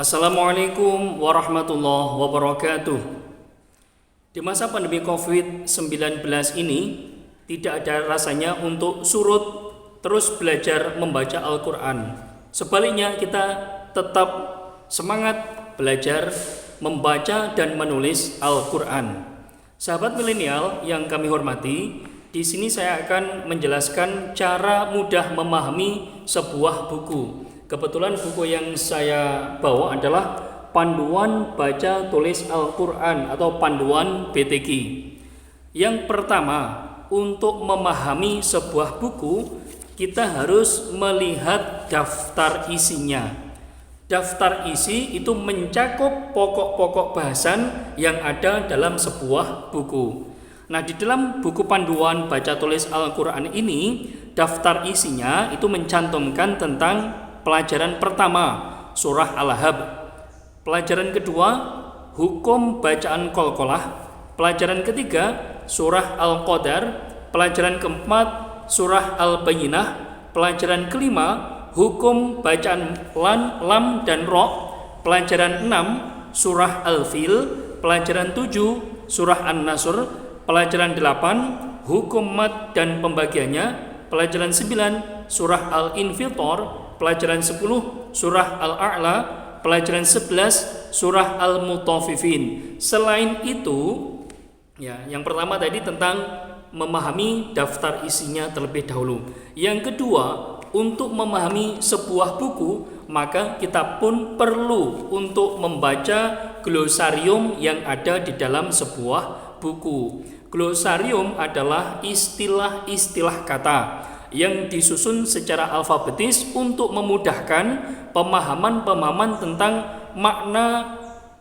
Assalamualaikum warahmatullahi wabarakatuh. Di masa pandemi COVID-19 ini, tidak ada rasanya untuk surut terus belajar membaca Al-Quran. Sebaliknya, kita tetap semangat belajar membaca dan menulis Al-Quran. Sahabat milenial yang kami hormati, di sini saya akan menjelaskan cara mudah memahami sebuah buku. Kebetulan buku yang saya bawa adalah Panduan Baca Tulis Al-Quran atau Panduan BTQ. Yang pertama, untuk memahami sebuah buku, kita harus melihat daftar isinya. Daftar isi itu mencakup pokok-pokok bahasan yang ada dalam sebuah buku. Nah, di dalam buku Panduan Baca Tulis Al-Quran ini, daftar isinya itu mencantumkan tentang pelajaran pertama, surah Al-Lahab. Pelajaran kedua, hukum bacaan qalqalah. Pelajaran ketiga, surah Al-Qadar. Pelajaran keempat, surah Al-Bayyinah. Pelajaran kelima, hukum bacaan lam dan ra. Pelajaran 6, surah Al-Fil. Pelajaran 7, surah An-Nasr. Pelajaran 8, hukum mad dan pembagiannya. Pelajaran 9, surah Al-Infitor. Pelajaran 10, surah Al-A'la. Pelajaran 11, surah Al-Mutaffifin. Selain itu, yang pertama tadi tentang memahami daftar isinya terlebih dahulu. Yang kedua, untuk memahami sebuah buku, maka kita pun perlu untuk membaca glosarium yang ada di dalam sebuah buku. Glosarium adalah istilah-istilah kata yang disusun secara alfabetis untuk memudahkan pemahaman tentang makna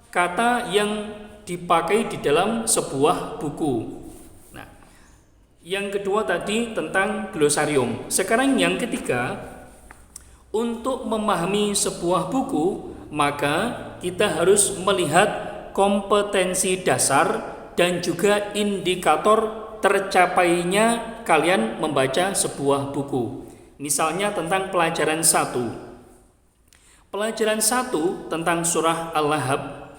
kata yang dipakai di dalam sebuah buku. Nah, yang kedua tadi tentang glosarium. Sekarang yang ketiga, untuk memahami sebuah buku, maka kita harus melihat kompetensi dasar dan juga indikator tercapainya kalian membaca sebuah buku. Misalnya tentang pelajaran 1. Pelajaran 1 tentang surah Al-Lahab,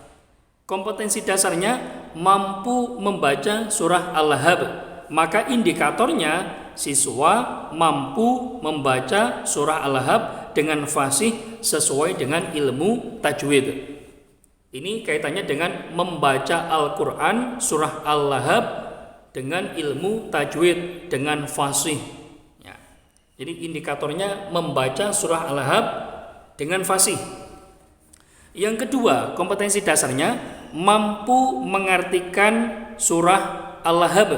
kompetensi dasarnya mampu membaca surah Al-Lahab. Maka indikatornya siswa mampu membaca surah Al-Lahab dengan fasih sesuai dengan ilmu tajwid. Ini kaitannya dengan membaca Al-Quran surah Al-Lahab dengan ilmu tajwid, dengan fasih. Ya. Jadi indikatornya membaca surah Al-Lahab dengan fasih. Yang kedua, kompetensi dasarnya mampu mengartikan surah Al-Lahab.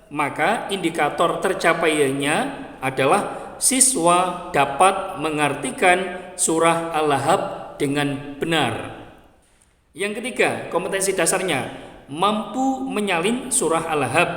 Maka indikator tercapainya adalah siswa dapat mengartikan surah Al-Lahab dengan benar. Yang ketiga, kompetensi dasarnya mampu menyalin surah Al-Lahab.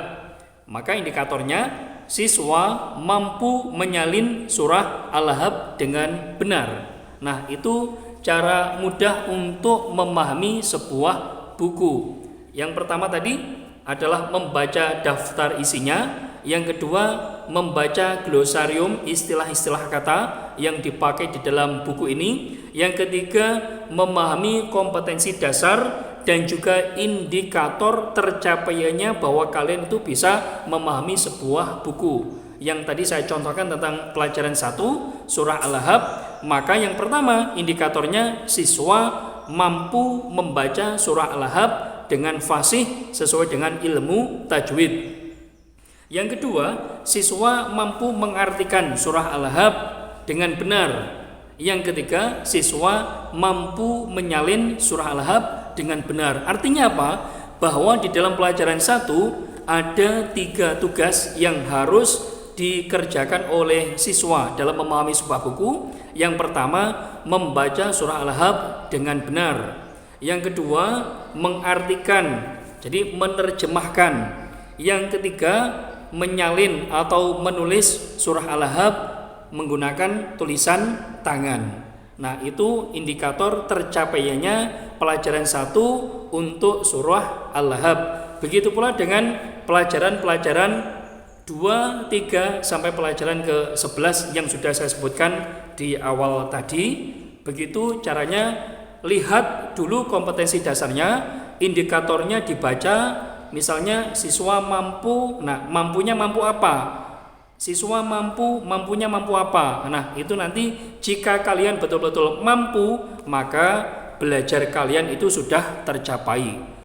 Maka indikatornya siswa mampu menyalin surah Al-Lahab dengan benar. Nah, itu cara mudah untuk memahami sebuah buku. Yang pertama tadi adalah membaca daftar isinya. Yang kedua, membaca glosarium istilah-istilah kata yang dipakai di dalam buku ini. Yang ketiga, memahami kompetensi dasar dan juga indikator tercapainya bahwa kalian itu bisa memahami sebuah buku. Yang tadi saya contohkan tentang pelajaran 1 surah Al-Lahab, maka yang pertama indikatornya siswa mampu membaca surah Al-Lahab dengan fasih sesuai dengan ilmu tajwid. Yang kedua, siswa mampu mengartikan surah Al-Lahab dengan benar. Yang ketiga, siswa mampu menyalin surah Al-Lahab dengan benar. Artinya apa? Bahwa di dalam pelajaran 1 ada 3 tugas yang harus dikerjakan oleh siswa dalam memahami sebuah buku. Yang pertama, membaca surah Al-Lahab dengan benar. Yang kedua, mengartikan, jadi menerjemahkan. Yang ketiga, menyalin atau menulis surah Al-Lahab menggunakan tulisan tangan. Nah, itu indikator tercapainya pelajaran 1 untuk surah Al-Lahab. Begitu pula dengan pelajaran-pelajaran 2, 3 sampai pelajaran ke-11 yang sudah saya sebutkan di awal tadi. Begitu caranya lihat dulu kompetensi dasarnya, indikatornya dibaca, misalnya siswa mampu, nah mampunya mampu apa? Siswa mampunya mampu apa? Nah, itu nanti jika kalian betul-betul mampu, maka belajar kalian itu sudah tercapai.